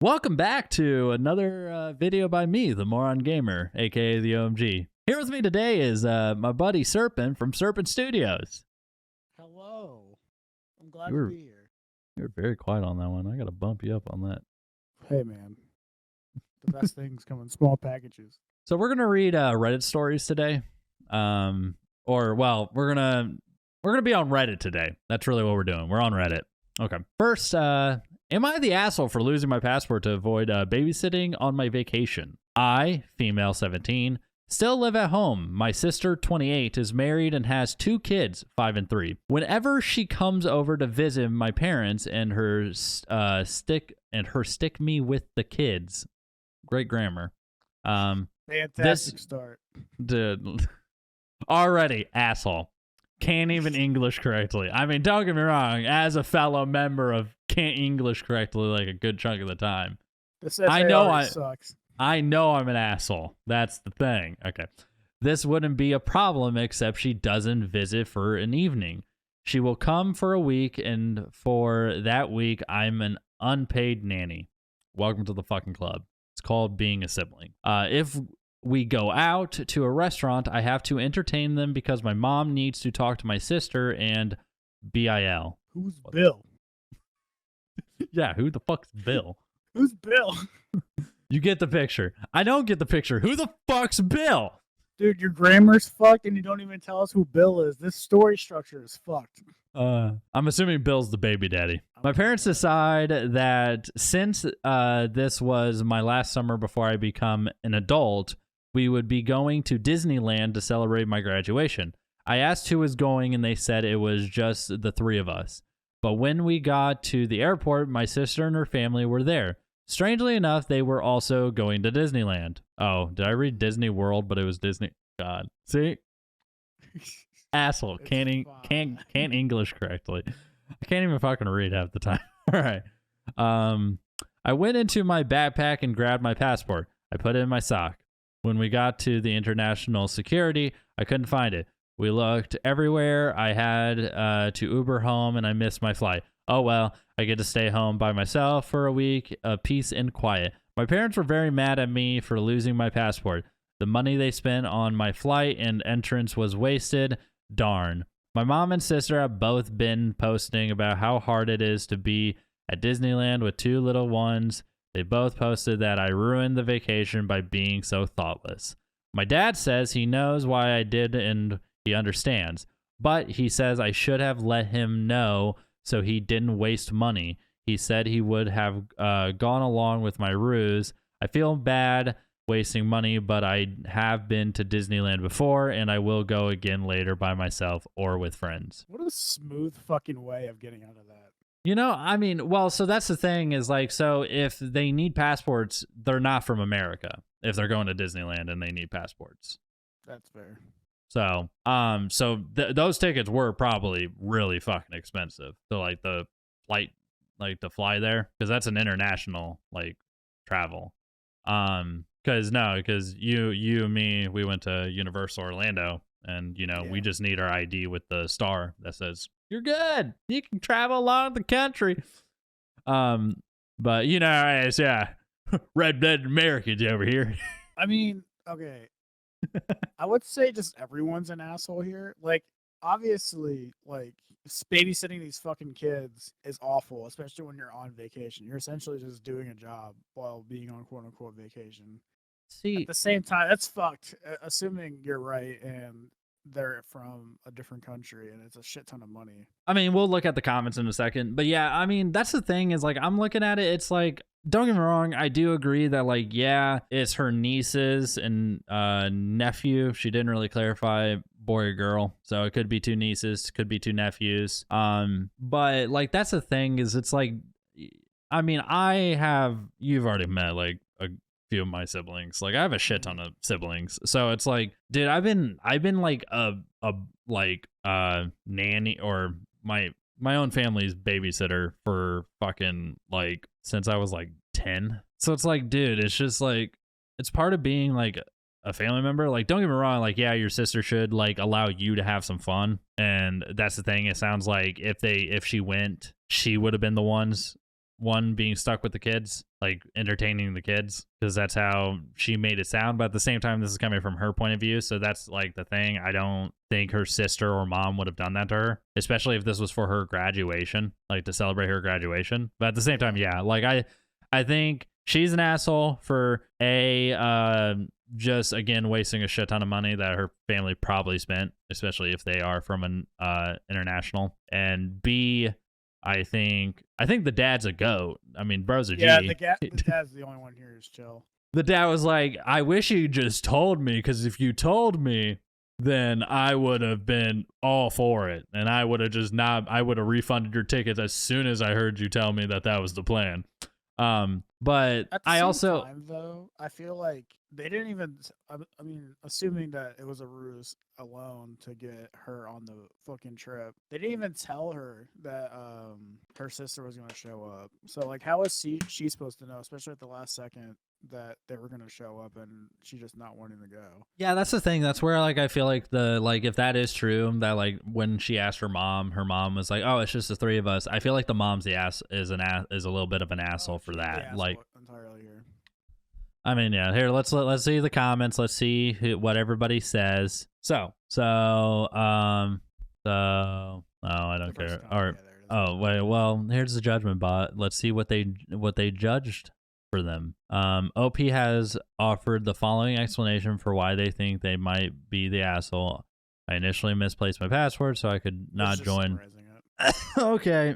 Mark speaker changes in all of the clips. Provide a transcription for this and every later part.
Speaker 1: Welcome back to another video by me, the Moron Gamer, aka the O.M.G. Here with me today is my buddy Serpent from Serpent Studios.
Speaker 2: Hello. I'm glad to be here.
Speaker 1: You were very quiet on that one. I gotta bump you up on that.
Speaker 2: Hey man, the best things come in small packages.
Speaker 1: So we're gonna read Reddit stories today. We're gonna be on Reddit today. That's really what we're doing. We're on Reddit. Okay. First, am I the asshole for losing my passport to avoid babysitting on my vacation? I, female 17, still live at home. My sister, 28, is married and has 2 kids, 5 and 3. Whenever she comes over to visit my parents and her stick me with the kids. Great grammar.
Speaker 2: Fantastic start.
Speaker 1: Dude, already asshole. Can't even English correctly. I mean, don't get me wrong. As a fellow member of can't English correctly like a good chunk of the time, I know
Speaker 2: sucks.
Speaker 1: I know I'm an asshole. That's the thing. Okay. This wouldn't be a problem except she doesn't visit for an evening. She will come for a week, and for that week, I'm an unpaid nanny. Welcome to the fucking club. It's called being a sibling. If we go out to a restaurant, I have to entertain them because my mom needs to talk to my sister and BIL.
Speaker 2: Who's Bill?
Speaker 1: Yeah, who the fuck's Bill?
Speaker 2: Who's Bill?
Speaker 1: You get the picture. I don't get the picture. Who the fuck's Bill?
Speaker 2: Dude, your grammar's fucked and you don't even tell us who Bill is. This story structure is fucked.
Speaker 1: I'm assuming Bill's the baby daddy. My parents decide that since this was my last summer before I become an adult, we would be going to Disneyland to celebrate my graduation. I asked who was going, and they said it was just the 3 of us. But when we got to the airport, my sister and her family were there. Strangely enough, they were also going to Disneyland. Oh, did I read Disney World, but it was Disney? God. See? Asshole. Can't English correctly. I can't even fucking read half the time. All right. I went into my backpack and grabbed my passport. I put it in my sock. When we got to the international security, I couldn't find it. We looked everywhere. I had to Uber home, and I missed my flight. Oh well, I get to stay home by myself for a week, peace and quiet. My parents were very mad at me for losing my passport. The money they spent on my flight and entrance was wasted. Darn. My mom and sister have both been posting about how hard it is to be at Disneyland with 2 little ones. They both posted that I ruined the vacation by being so thoughtless. My dad says he knows why I did and he understands, but he says I should have let him know so he didn't waste money. He said he would have gone along with my ruse. I feel bad wasting money, but I have been to Disneyland before, and I will go again later by myself or with friends.
Speaker 2: What a smooth fucking way of getting out of that.
Speaker 1: You know, I mean, well, so that's the thing is like, so if they need passports, they're not from America. If they're going to Disneyland and they need passports.
Speaker 2: That's fair.
Speaker 1: So, those tickets were probably really fucking expensive. So like the flight, like to fly there, because that's an international like travel. Because you and me, we went to Universal Orlando, and we just need our ID with the star that says you're good. You can travel along the country. But yeah, red-blooded Americans over here.
Speaker 2: I mean, okay. I would say just everyone's an asshole here. Like, obviously, like, babysitting these fucking kids is awful, especially when you're on vacation. You're essentially just doing a job while being on quote-unquote vacation.
Speaker 1: See,
Speaker 2: at the same time, that's fucked, assuming you're right and they're from a different country and it's a shit ton of money.
Speaker 1: I mean, we'll look at the comments in a second, but yeah, I mean, that's the thing is like, I'm looking at it. It's like, don't get me wrong. I do agree that like, yeah, it's her nieces and nephew. She didn't really clarify boy or girl. So it could be 2 nieces, could be 2 nephews. But like, that's the thing is it's like, I mean, you've already met like a few of my siblings. Like I have a shit ton of siblings, so it's like, dude, I've been like a nanny or my own family's babysitter for fucking like since I was like 10. So it's like, dude, it's just like, it's part of being like a family member. Like, don't get me wrong, like, yeah, your sister should like allow you to have some fun, and that's the thing. It sounds like if she went, she would have been the one being stuck with the kids. like entertaining the kids, because that's how she made it sound. But at the same time, this is coming from her point of view, so that's like the thing. I don't think her sister or mom would have done that to her, especially if this was for her graduation, like to celebrate her graduation. But at the same time, yeah, like I think she's an asshole for just again wasting a shit ton of money that her family probably spent, especially if they are from an international. And B, I think the dad's a goat. I mean, bro's a G.
Speaker 2: Yeah, the dad's the only one here who's chill.
Speaker 1: The dad was like, I wish you just told me, because if you told me, then I would have been all for it, and I would have I would have refunded your tickets as soon as I heard you tell me that was the plan. But
Speaker 2: at the same time, though, I feel like they didn't even. I mean, assuming that it was a ruse alone to get her on the fucking trip, they didn't even tell her that her sister was going to show up. So like, how is she supposed to know, especially at the last second, that they were going to show up and she just not wanting to go?
Speaker 1: Yeah, that's the thing. That's where like I feel like if that is true, that like when she asked her mom was like, "Oh, it's just the three of us." I feel like the mom's is a little bit of an asshole for that. Like
Speaker 2: entirely here.
Speaker 1: I mean, yeah. Here, let's see the comments. Let's see what everybody says. So, oh, I don't care. Or oh, wait. Well, here's the judgment bot. Let's see what they judged for them. OP has offered the following explanation for why they think they might be the asshole. I initially misplaced my password, so I could not join. Okay.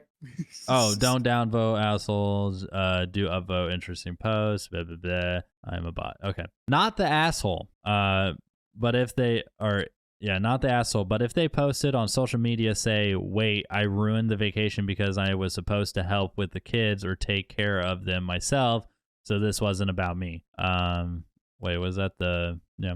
Speaker 1: Oh, don't downvote assholes. Do upvote interesting posts. Blah, blah, blah. I'm a bot. Okay. Not the asshole. But if they are, yeah, not the asshole. But if they posted on social media, say, wait, I ruined the vacation because I was supposed to help with the kids or take care of them myself, so this wasn't about me. Wait, was that the, yeah.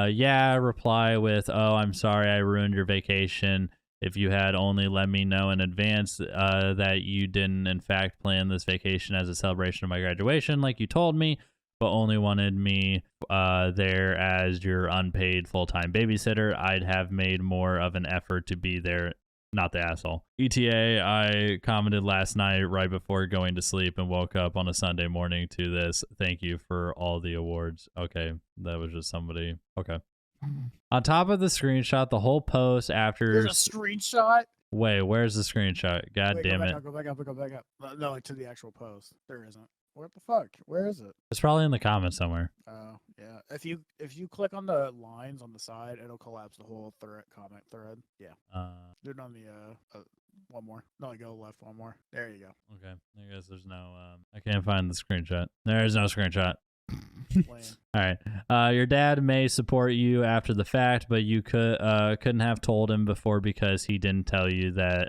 Speaker 1: Yeah, reply with, oh, I'm sorry I ruined your vacation. If you had only let me know in advance that you didn't, in fact, plan this vacation as a celebration of my graduation, like you told me, but only wanted me there as your unpaid full-time babysitter, I'd have made more of an effort to be there. Not the asshole. ETA, I commented last night right before going to sleep and woke up on a Sunday morning to this. Thank you for all the awards. Okay, that was just somebody. Okay. On top of the screenshot, the whole post after.
Speaker 2: There's a screenshot?
Speaker 1: Wait, where's the screenshot? God damn it.
Speaker 2: Go back up. No, like to the actual post. There isn't. What the fuck? Where is it?
Speaker 1: It's probably in the comments somewhere.
Speaker 2: Oh, yeah. If you click on the lines on the side, it'll collapse the whole comment thread. Yeah. Do it on the one more. No, go left one more. There you go.
Speaker 1: Okay. I guess there's no I can't find the screenshot. There is no screenshot. All right. Your dad may support you after the fact, but you couldn't have told him before because he didn't tell you that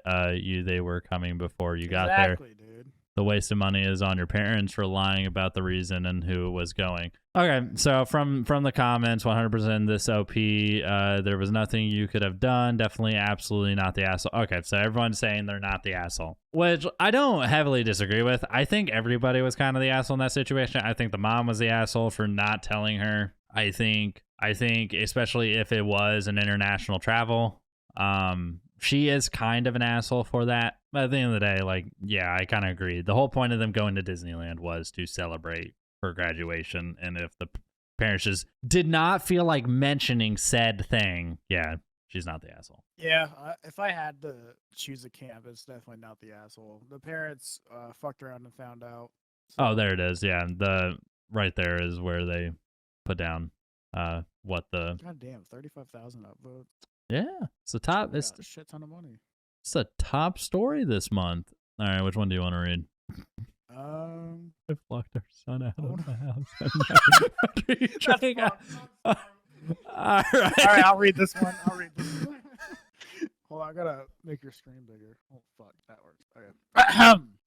Speaker 1: they were coming before you got there.
Speaker 2: Exactly, dude.
Speaker 1: The waste of money is on your parents for lying about the reason and who was going. Okay, so from the comments, 100% this OP, there was nothing you could have done. Definitely, absolutely not the asshole. Okay, so everyone's saying they're not the asshole, which I don't heavily disagree with. I think everybody was kind of the asshole in that situation. I think the mom was the asshole for not telling her. I think especially if it was an international travel, she is kind of an asshole for that. But at the end of the day, like, yeah, I kind of agree. The whole point of them going to Disneyland was to celebrate her graduation. And if the parents just did not feel like mentioning said thing, yeah, she's not the asshole.
Speaker 2: Yeah, if I had to choose a camp, it's definitely not the asshole. The parents fucked around and found out.
Speaker 1: So. Oh, there it is. Yeah, the right there is where they put down what the.
Speaker 2: God damn, 35,000 upvotes.
Speaker 1: Yeah, it's the top.
Speaker 2: It's a shit ton of money.
Speaker 1: It's the top story this month. All right, which one do you want to read?
Speaker 2: I
Speaker 1: locked our son out of the house.
Speaker 2: All right, I'll read this one. Hold on, I gotta make your screen bigger. Oh fuck, that works. Okay.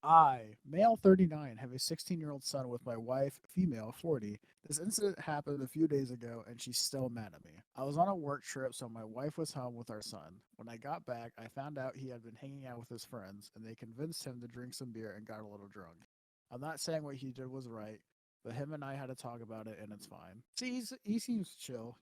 Speaker 2: I, male 39, have a 16-year-old son with my wife, female 40. This incident happened a few days ago, and she's still mad at me. I was on a work trip, so my wife was home with our son. When I got back, I found out he had been hanging out with his friends, and they convinced him to drink some beer and got a little drunk. I'm not saying what he did was right, But him and I had to talk about it, and it's fine. See, he seems chill,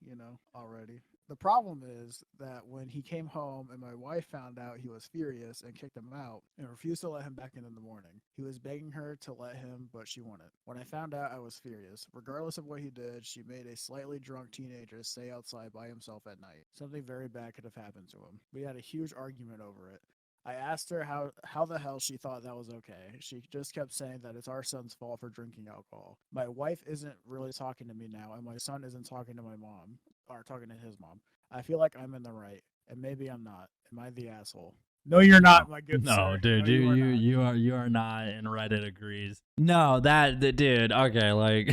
Speaker 2: already. The problem is that when he came home and my wife found out, he was furious and kicked him out and refused to let him back in the morning. He was begging her to let him, but she wouldn't. When I found out, I was furious. Regardless of what he did, she made a slightly drunk teenager stay outside by himself at night. Something very bad could have happened to him. We had a huge argument over it. I asked her how the hell she thought that was okay. She just kept saying that it's our son's fault for drinking alcohol. My wife isn't really talking to me now, and my son isn't talking to my mom, or talking to his mom. I feel like I'm in the right, and maybe I'm not. Am I the asshole? No, you're not, my good
Speaker 1: no,
Speaker 2: sir.
Speaker 1: Dude,
Speaker 2: no,
Speaker 1: you are not, and Reddit agrees. No, the dude, okay, like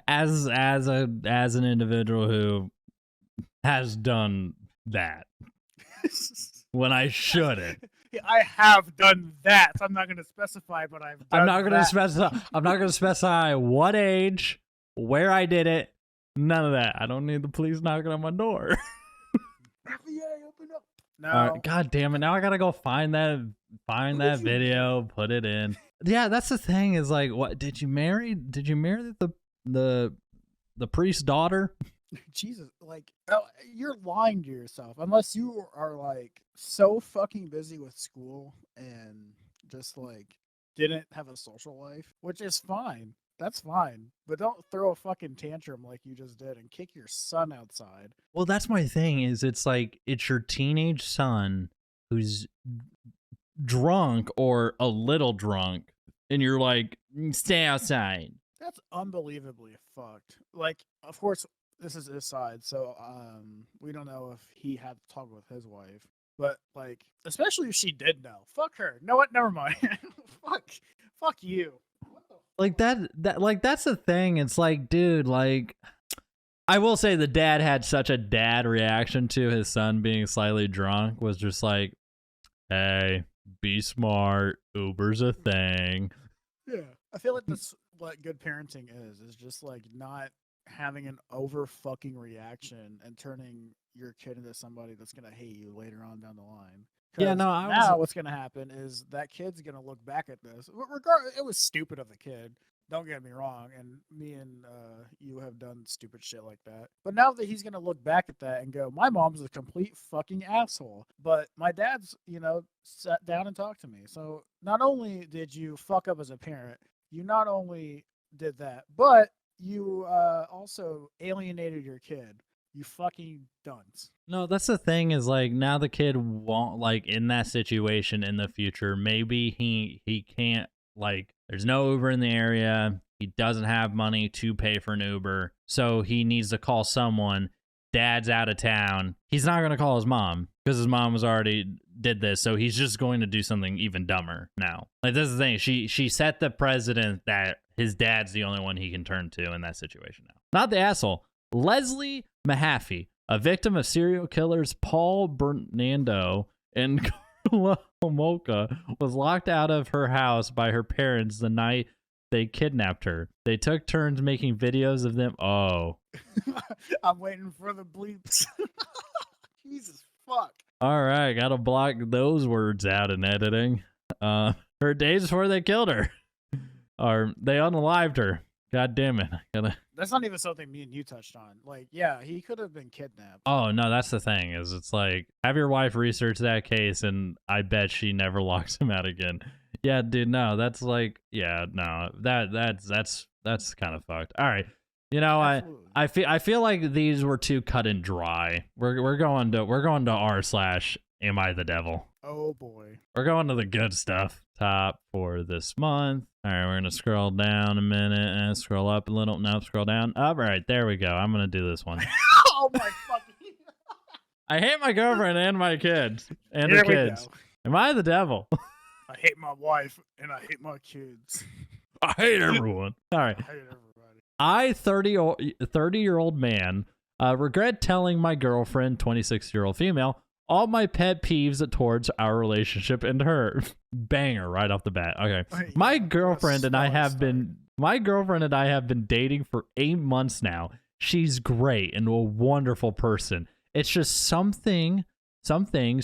Speaker 1: as an individual who has done that when I shouldn't.
Speaker 2: I have done that. I'm not going to specify, but I've done
Speaker 1: I'm not going to
Speaker 2: that.
Speaker 1: specify. I'm not going to specify what age, where I did it. None of that. I don't need the police knocking on my door.
Speaker 2: FBI, open up. No.
Speaker 1: God damn it! Now I gotta go find that video, put it in. Yeah, that's the thing. Is like, what did you marry? Did you marry the priest's daughter?
Speaker 2: Jesus, like, you're lying to yourself unless you are like so fucking busy with school and just like didn't have a social life, which is fine. That's fine, but don't throw a fucking tantrum like you just did and kick your son outside.
Speaker 1: Well, that's my thing. Is it's like it's your teenage son who's drunk or a little drunk, and you're like, stay outside.
Speaker 2: That's unbelievably fucked. Like, of course, this is his side, so we don't know if he had to talk with his wife, but like, especially if she did know, fuck her. Know what? Never mind. fuck you.
Speaker 1: Like that's the thing. It's like, dude, like, I will say the dad had such a dad reaction to his son being slightly drunk. Was just like, hey, be smart. Uber's a thing.
Speaker 2: Yeah, I feel like that's what good parenting is just like not having an over fucking reaction and turning your kid into somebody that's gonna hate you later on down the line.
Speaker 1: Yeah, no.
Speaker 2: Now what's gonna happen is that kid's gonna look back at this. Regardless, it was stupid of the kid. Don't get me wrong, and me and you have done stupid shit like that. But now that he's gonna look back at that and go, "My mom's a complete fucking asshole," but my dad's, sat down and talked to me. So not only did you fuck up as a parent, you not only did that, but you also alienated your kid. You fucking dunce.
Speaker 1: No, that's the thing. Is like now the kid won't, like, in that situation in the future. Maybe he can't, like, there's no Uber in the area. He doesn't have money to pay for an Uber, so he needs to call someone. Dad's out of town. He's not going to call his mom because his mom was already did this, so he's just going to do something even dumber now. Like, this is the thing. She set the precedent that his dad's the only one he can turn to in that situation now. Not the asshole. Leslie Mahaffey, a victim of serial killers Paul Bernardo and Carla Homolka, was locked out of her house by her parents the night they kidnapped her. They took turns making videos of them. Oh.
Speaker 2: I'm waiting for the bleeps. Jesus fuck.
Speaker 1: All right, gotta block those words out in editing. Her days before they killed her. Or they unalived her. God damn it.
Speaker 2: That's not even something me and you touched on. Like, yeah, he could have been kidnapped.
Speaker 1: Oh, no, that's the thing. Is it's like, have your wife research that case, and I bet she never locks him out again. Yeah, dude, no, that's like, yeah, no, that's kind of fucked. All right. I feel like these were too cut and dry. We're going to r/am I the devil?
Speaker 2: Oh boy.
Speaker 1: We're going to the good stuff. Top for this month. All right, we're gonna scroll down a minute and scroll up a little. No, scroll down. All right, there we go. I'm gonna do this one.
Speaker 2: Oh my fucking.
Speaker 1: I hate my girlfriend and my kids and
Speaker 2: Here
Speaker 1: the kids. Am I the devil?
Speaker 2: I hate my wife and I hate my kids.
Speaker 1: I hate everyone. All right.
Speaker 2: I hate everybody.
Speaker 1: 30-year-old man, regret telling my girlfriend, 26-year-old female, all my pet peeves towards our relationship and her. Banger right off the bat. Okay. My girlfriend and I have been dating for 8 months now. She's great and a wonderful person. It's just some things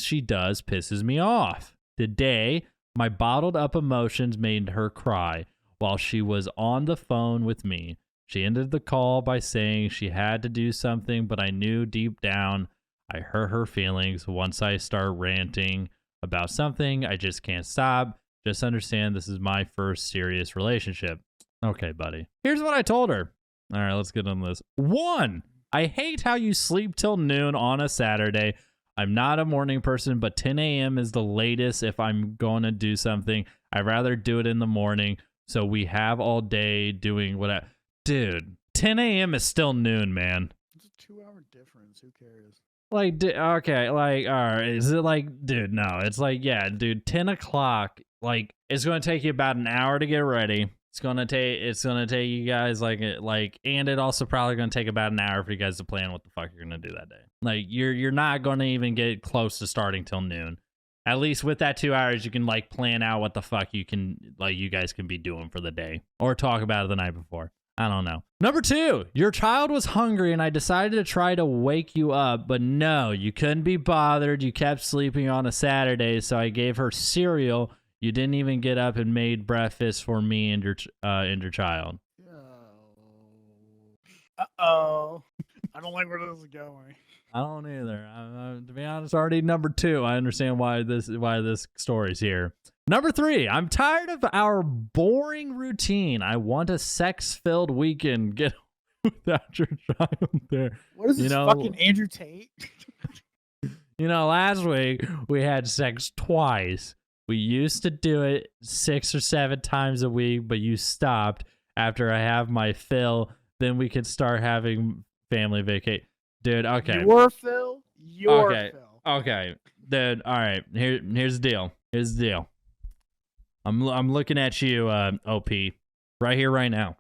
Speaker 1: she does pisses me off. Today, my bottled up emotions made her cry. while she was on the phone with me. She ended the call by saying she had to do something, but I knew deep down I hurt her feelings. Once I start ranting about something, I just can't stop. Just understand this is my first serious relationship. Okay, buddy. Here's what I told her. All right, let's get on this. 1, I hate how you sleep till noon on a Saturday. I'm not a morning person, but 10 a.m. is the latest if I'm going to do something. I'd rather do it in the morning so we have all day doing whatever. Dude, 10 a.m. is still noon, man.
Speaker 2: It's a 2-hour difference. Who cares?
Speaker 1: Like, okay, like, all right. Is it like, dude, no. It's like, yeah, dude, 10 o'clock, like, it's going to take you about an hour to get ready. It's gonna take you guys and it also probably gonna take about an hour for you guys to plan what the fuck you're gonna do that day. Like you're not gonna even get close to starting till noon. At least with that 2 hours, you can like plan out what the fuck you guys can be doing for the day or talk about it the night before. I don't know. Number 2, your child was hungry and I decided to try to wake you up, but no, you couldn't be bothered. You kept sleeping on a Saturday, so I gave her cereal. You didn't even get up and made breakfast for me and your child.
Speaker 2: Uh-oh. I don't like where this is going.
Speaker 1: I don't either. To be honest, already number 2. I understand why this story's here. Number 3, I'm tired of our boring routine. I want a sex-filled weekend. Get without your child there.
Speaker 2: What is this, fucking Andrew Tate?
Speaker 1: Last week we had sex twice. We used to do it 6 or 7 times a week, but you stopped after I have my fill. Then we could start having family vacation. Dude, okay.
Speaker 2: Your fill? Your fill.
Speaker 1: Okay. Dude, all right. Here's the deal. Here's the deal. I'm looking at you, OP, right here, right now.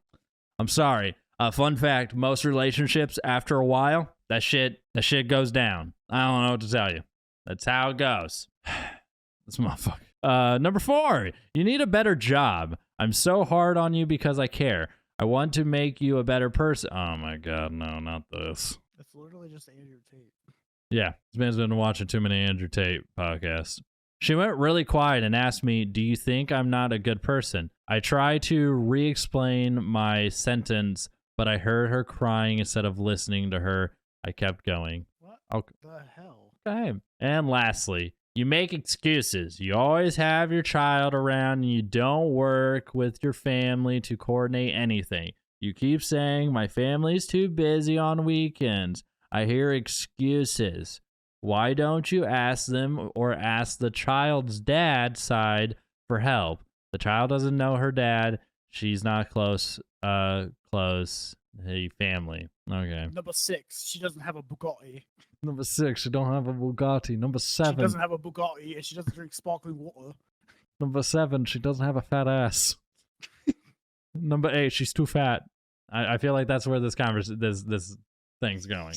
Speaker 1: I'm sorry. Fun fact, most relationships, after a while, that shit goes down. I don't know what to tell you. That's how it goes. This motherfucker. Number 4, you need a better job. I'm so hard on you because I care. I want to make you a better person. Oh my God, no, not this.
Speaker 2: That's literally just Andrew Tate.
Speaker 1: Yeah, this man's been watching too many Andrew Tate podcasts. She went really quiet and asked me, do you think I'm not a good person? I tried to re-explain my sentence, but I heard her crying instead of listening to her. I kept going.
Speaker 2: What
Speaker 1: okay.
Speaker 2: the hell?
Speaker 1: Okay. And lastly, you make excuses. You always have your child around and you don't work with your family to coordinate anything. You keep saying, my family's too busy on weekends. I hear excuses. Why don't you ask them or ask the child's dad side for help? The child doesn't know her dad. She's not close. Hey, family. Okay.
Speaker 2: Number 6, she doesn't have a Bugatti.
Speaker 1: Number 6, she don't have a Bugatti. Number 7.
Speaker 2: She doesn't have a Bugatti and she doesn't drink sparkling water.
Speaker 1: Number 7, she doesn't have a fat ass. Number 8, she's too fat. I feel like that's where this thing's going.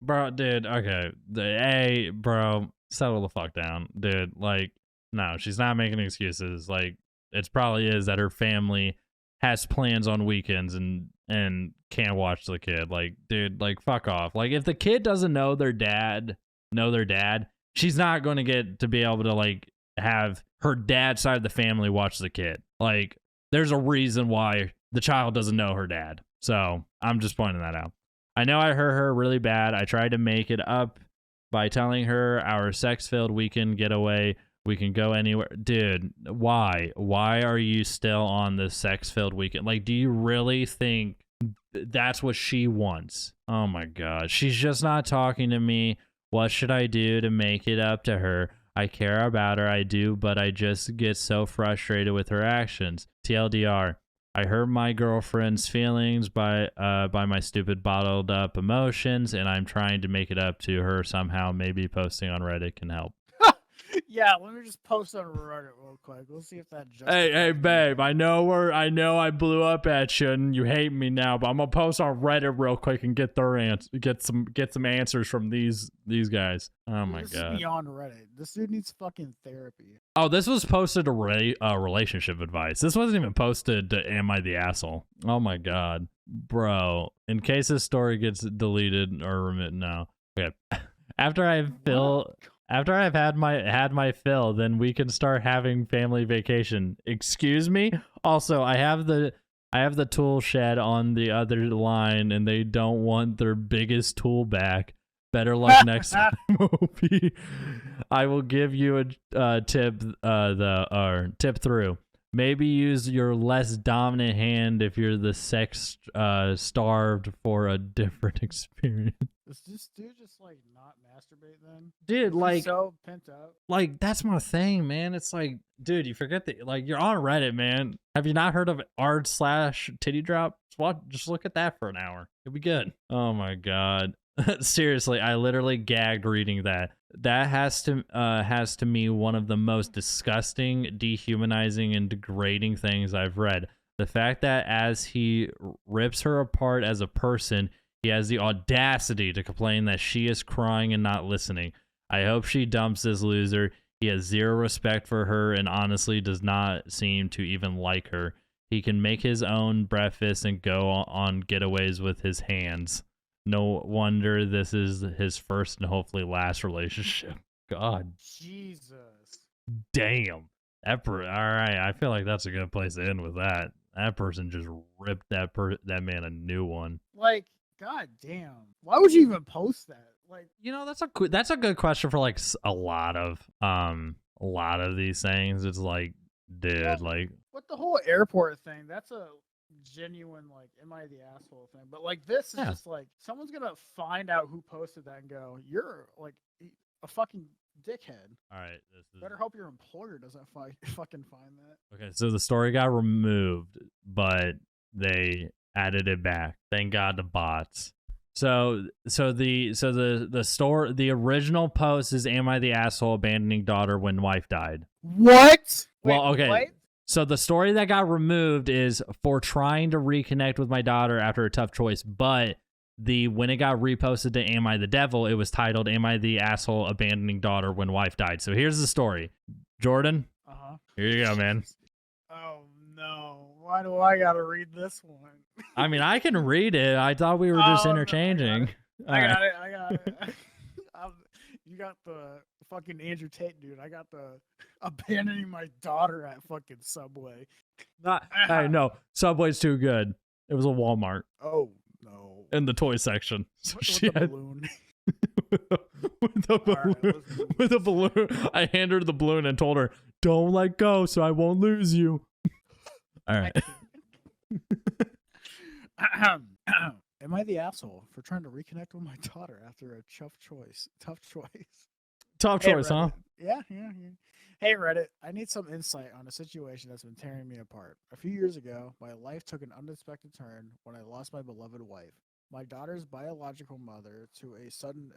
Speaker 1: Bro, dude, okay. Bro, settle the fuck down. Dude, like, no, she's not making excuses. Like, it probably is that her family has plans on weekends and can't watch the kid. Like, dude, like, fuck off. Like, if the kid doesn't know their dad, she's not going to get to be able to, like, have her dad's side of the family watch the kid. Like, there's a reason why the child doesn't know her dad. So, I'm just pointing that out. I know I hurt her really bad. I tried to make it up by telling her our sex-filled weekend getaway. We can go anywhere. Dude, why? Why are you still on this sex-filled weekend? Like, do you really think that's what she wants? Oh my God. She's just not talking to me. What should I do to make it up to her? I care about her. I do, but I just get so frustrated with her actions. TLDR. I hurt my girlfriend's feelings by my stupid bottled up emotions, and I'm trying to make it up to her somehow. Maybe posting on Reddit can help.
Speaker 2: Yeah, let me just post on Reddit real quick. We'll see if that
Speaker 1: Hey, babe, I know I blew up at you and you hate me now, but I'm gonna post on Reddit real quick and get some answers from these guys. Oh my God.
Speaker 2: This is beyond Reddit. This dude needs fucking therapy.
Speaker 1: Oh, this was posted to relationship advice. This wasn't even posted to Am I the Asshole? Oh my God. Bro, in case this story gets deleted or remitted now. Okay. After I After I've had my fill, then we can start having family vacation. Excuse me? Also, I have the tool shed on the other line and they don't want their biggest tool back. Better luck next time, OP. I will give you a tip tip through. Maybe use your less dominant hand if you're the sex starved for a different experience.
Speaker 2: Does this dude just like not masturbate then?
Speaker 1: Dude,
Speaker 2: Is he
Speaker 1: like
Speaker 2: so pent up.
Speaker 1: like that's my thing, man. It's like, dude, you forget that like you're on Reddit, man. Have you not heard of r/titty drop? Just look at that for an hour. It'll be good. Oh my god. Seriously, I literally gagged reading that. That has to me one of the most disgusting, dehumanizing, and degrading things I've read. The fact that as he rips her apart as a person, he has the audacity to complain that she is crying and not listening. I hope she dumps this loser. He has zero respect for her and honestly does not seem to even like her. He can make his own breakfast and go on getaways with his hands. No wonder this is his first and hopefully last relationship. God.
Speaker 2: Jesus.
Speaker 1: Damn. All right, I feel like that's a good place to end with that. That person just ripped that man a new one.
Speaker 2: Like, god damn. Why would you even post that? Like,
Speaker 1: You know, that's a good question for like a lot of these things. It's like, dude,
Speaker 2: Well,
Speaker 1: like
Speaker 2: with the whole airport thing, that's a genuine like am I the asshole thing. But like this is
Speaker 1: Yeah.
Speaker 2: just like someone's gonna find out who posted that and go, you're like a fucking dickhead.
Speaker 1: all right, this is
Speaker 2: Better hope your employer doesn't fucking find that.
Speaker 1: okay. So the story got removed, but they added it back. Thank God the bots. So the original post is, "Am I the asshole abandoning daughter when wife died?"
Speaker 2: What?
Speaker 1: Well,
Speaker 2: Wait,
Speaker 1: okay.
Speaker 2: what?
Speaker 1: So the story that got removed is for trying to reconnect with my daughter after a tough choice, but when it got reposted to "Am I the devil?" it was titled "Am I the asshole abandoning daughter when wife died?" So here's the story. Jordan,
Speaker 2: Uh-huh.
Speaker 1: here you go, man.
Speaker 2: Oh no. Why do I gotta read this one?
Speaker 1: I mean, I can read it. I thought we were just
Speaker 2: Oh, no,
Speaker 1: interchanging.
Speaker 2: I got it. You got the fucking Andrew Tate dude. I got the abandoning my daughter at fucking Subway.
Speaker 1: Hey, no, Subway's too good. It was a Walmart
Speaker 2: Oh no.
Speaker 1: in the toy section. So
Speaker 2: With
Speaker 1: she
Speaker 2: the
Speaker 1: had-
Speaker 2: balloon.
Speaker 1: with a balloon.
Speaker 2: Alright, let's move.
Speaker 1: With a balloon. I handed her the balloon and told her, "Don't let go so I won't lose you." All right.
Speaker 2: Am I the asshole for trying to reconnect with my daughter after a tough choice? Tough choice.
Speaker 1: Top
Speaker 2: Hey,
Speaker 1: choice, huh?
Speaker 2: Reddit. Yeah. Hey, Reddit, I need some insight on a situation that's been tearing me apart. A few years ago, my life took an unexpected turn when I lost my beloved wife, my daughter's biological mother, to a sudden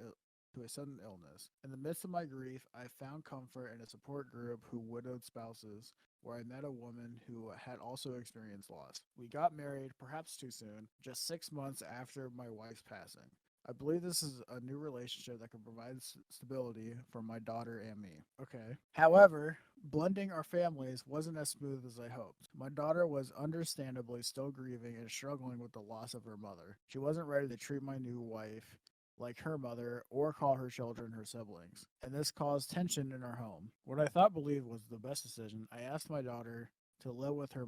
Speaker 2: illness. In the midst of my grief, I found comfort in a support group who widowed spouses, where I met a woman who had also experienced loss. We got married, perhaps too soon, just 6 months after my wife's passing. I believe this is a new relationship that can provide stability for my daughter and me. Okay. However, blending our families wasn't as smooth as I hoped. My daughter was understandably still grieving and struggling with the loss of her mother. She wasn't ready to treat my new wife like her mother or call her children her siblings, and this caused tension in our home. What I believed was the best decision, I asked my daughter to live with her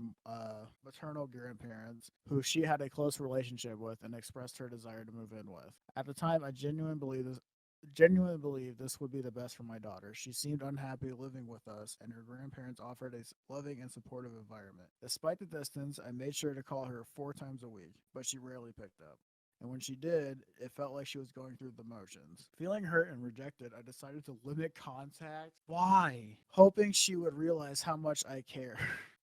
Speaker 2: maternal grandparents, who she had a close relationship with, and expressed her desire to move in with. At the time, I genuinely believed this would be the best for my daughter. She seemed unhappy living with us, and her grandparents offered a loving and supportive environment. Despite the distance, I made sure to call her 4 times a week, but she rarely picked up. And when she did, it felt like she was going through the motions. Feeling hurt and rejected, I decided to limit contact. Why? Hoping she would realize how much I care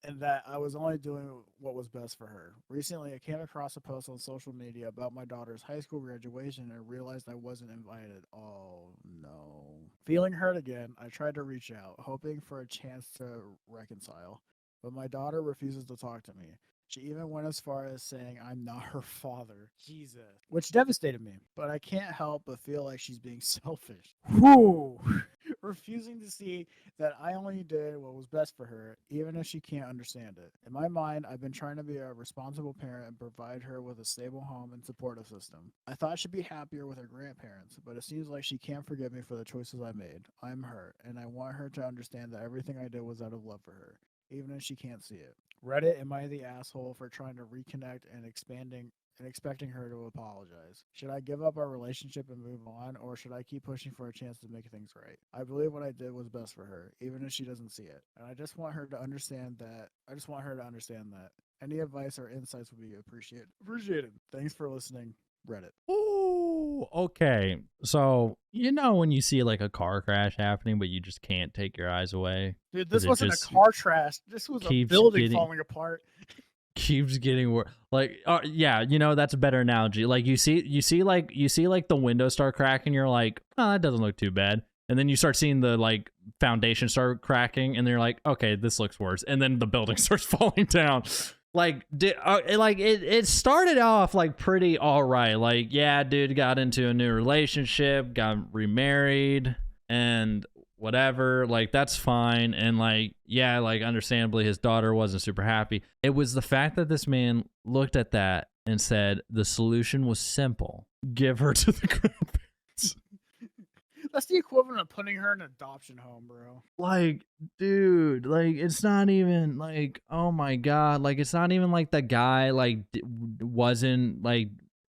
Speaker 2: and that I was only doing what was best for her. Recently, I came across a post on social media about my daughter's high school graduation and realized I wasn't invited. Oh no. Feeling hurt again, I tried to reach out, hoping for a chance to reconcile. But my daughter refuses to talk to me. She even went as far as saying I'm not her father. Jesus. Which devastated me. But I can't help but feel like she's being selfish. Whew. refusing to see that I only did what was best for her, even if she can't understand it. In my mind, I've been trying to be a responsible parent and provide her with a stable home and supportive system. I thought she'd be happier with her grandparents, but it seems like she can't forgive me for the choices I made. I'm hurt, and I want her to understand that everything I did was out of love for her, even if she can't see it. Reddit, am I the asshole for trying to reconnect and expecting her to apologize? Should I give up our relationship and move on, or should I keep pushing for a chance to make things right? I believe what I did was best for her, even if she doesn't see it. And I just want her to understand that. Any advice or insights would be appreciated. Thanks for listening, Reddit.
Speaker 1: Ooh, okay. So, when you see like a car crash happening, but you just can't take your eyes away?
Speaker 2: Dude, this wasn't a car crash. This was a building falling apart.
Speaker 1: Keeps getting worse. Like, yeah, that's a better analogy. Like you see like the windows start cracking. You're like, oh, that doesn't look too bad. And then you start seeing the like foundation start cracking, and they're like, okay, this looks worse. And then the building starts falling down. Like, it started off like pretty all right. Like, yeah, dude got into a new relationship, got remarried, and whatever, like that's fine. And like, yeah, like understandably his daughter wasn't super happy. It was the fact that this man looked at that and said the solution was simple: give her to the grandparents.
Speaker 2: That's the equivalent of putting her in an adoption home, bro.
Speaker 1: Like, dude, like it's not even like, oh my god, like it's not even like the guy like wasn't like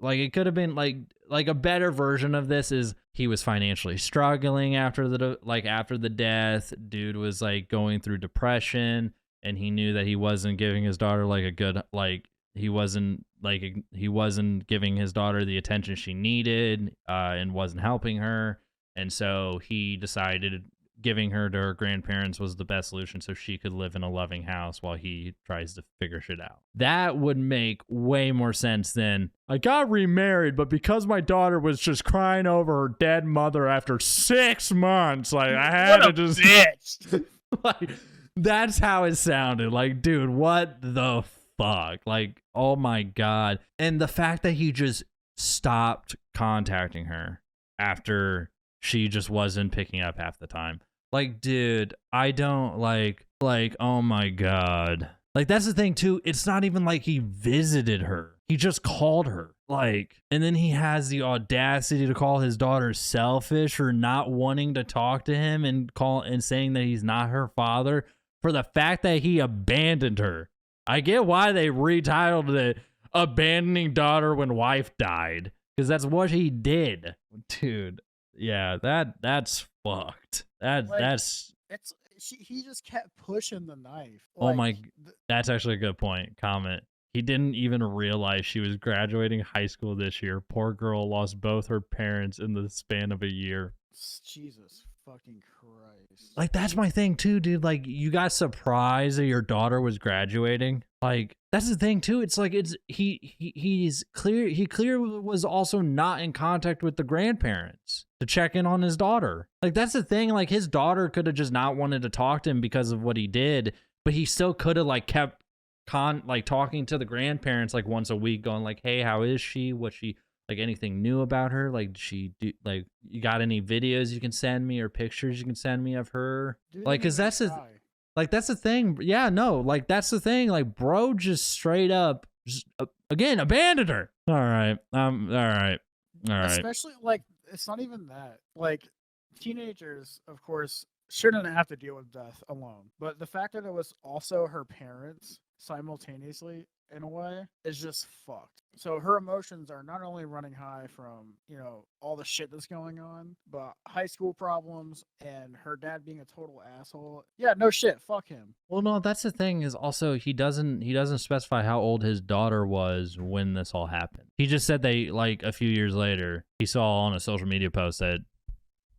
Speaker 1: it could have been like a better version of this is he was financially struggling after the death. Dude was like going through depression, and he knew that he wasn't giving his daughter like a good he wasn't giving his daughter the attention she needed, and wasn't helping her. And so he decided giving her to her grandparents was the best solution so she could live in a loving house while he tries to figure shit out. That would make way more sense than, I got remarried, but because my daughter was just crying over her dead mother after 6 months, like I had to just
Speaker 2: bitch.
Speaker 1: like that's how it sounded. Like, dude, what the fuck? Like, oh my god. And the fact that he just stopped contacting her after she just wasn't picking up half the time. Like, dude, I don't like, oh my god. Like, that's the thing too. It's not even like he visited her. He just called her. Like, and then he has the audacity to call his daughter selfish for not wanting to talk to him and saying that he's not her father for the fact that he abandoned her. I get why they retitled it Abandoning Daughter When Wife Died, because that's what he did. Dude. Yeah, that's fucked.
Speaker 2: He just kept pushing the knife.
Speaker 1: That's actually a good point. Comment. He didn't even realize she was graduating high school this year. Poor girl lost both her parents in the span of a year.
Speaker 2: Jesus fucking Christ.
Speaker 1: Like, that's my thing too, dude. Like, you got surprised that your daughter was graduating. Like, that's the thing too. It's like he's clear. He clearly was also not in contact with the grandparents to check in on his daughter. Like, that's the thing. Like, his daughter could have just not wanted to talk to him because of what he did, but he still could have like kept talking to the grandparents like once a week, going like, hey, how is she? What she like? Anything new about her? Like, like, you got any videos you can send me or pictures you can send me of her? Like, cause that's that's the thing. Yeah, no, like that's the thing. Like, bro, just straight up, again, abandoned her. All right.
Speaker 2: Especially like, it's not even that. Like, teenagers, of course, shouldn't have to deal with death alone. But the fact that it was also her parents simultaneously, in a way, is just fucked. So her emotions are not only running high from, all the shit that's going on, but high school problems and her dad being a total asshole. Yeah, no shit, fuck him.
Speaker 1: Well, no, that's the thing is also he doesn't specify how old his daughter was when this all happened. He just said they, like, a few years later, he saw on a social media post that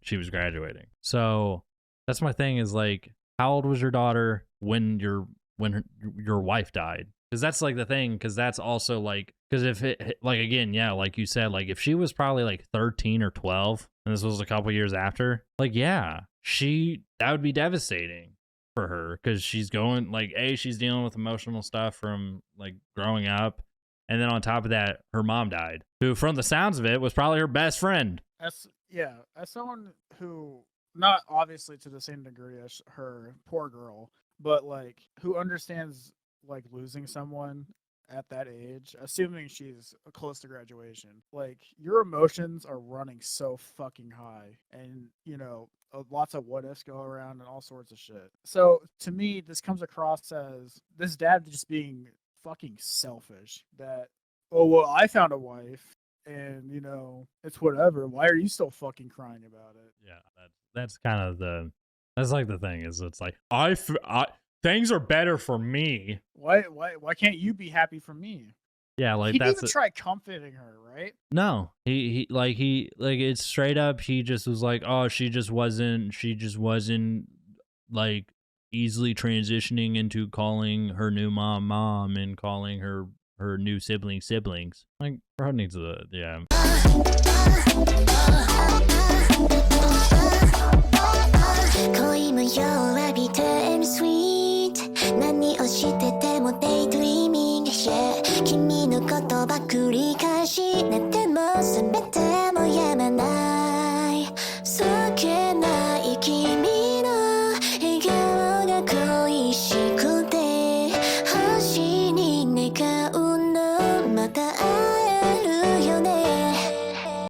Speaker 1: she was graduating. So that's my thing is, like, how old was your daughter when your wife died? Because that's like the thing, because that's also like, because if it, like, again, yeah, like you said, like if she was probably like 13 or 12 and this was a couple years after, like, yeah, that would be devastating for her, because she's going, like, she's dealing with emotional stuff from like growing up, and then on top of that, her mom died, who from the sounds of it was probably her best friend.
Speaker 2: As someone who not obviously to the same degree as her, poor girl, but like who understands like losing someone at that age, assuming she's close to graduation. Like your emotions are running so fucking high, and lots of what ifs go around and all sorts of shit. So to me, this comes across as this dad just being fucking selfish. That, oh well, I found a wife, and it's whatever. Why are you still fucking crying about it?
Speaker 1: Yeah, that's kind of that's like the thing is it's like things are better for me.
Speaker 2: Why can't you be happy for me?
Speaker 1: Yeah, like
Speaker 2: He didn't
Speaker 1: that's
Speaker 2: even try comforting her, right?
Speaker 1: no. He it's straight up. He just was like, oh, she just wasn't like easily transitioning into calling her new mom and calling her new siblings. Like, bro needs to, yeah. 恋も弱びて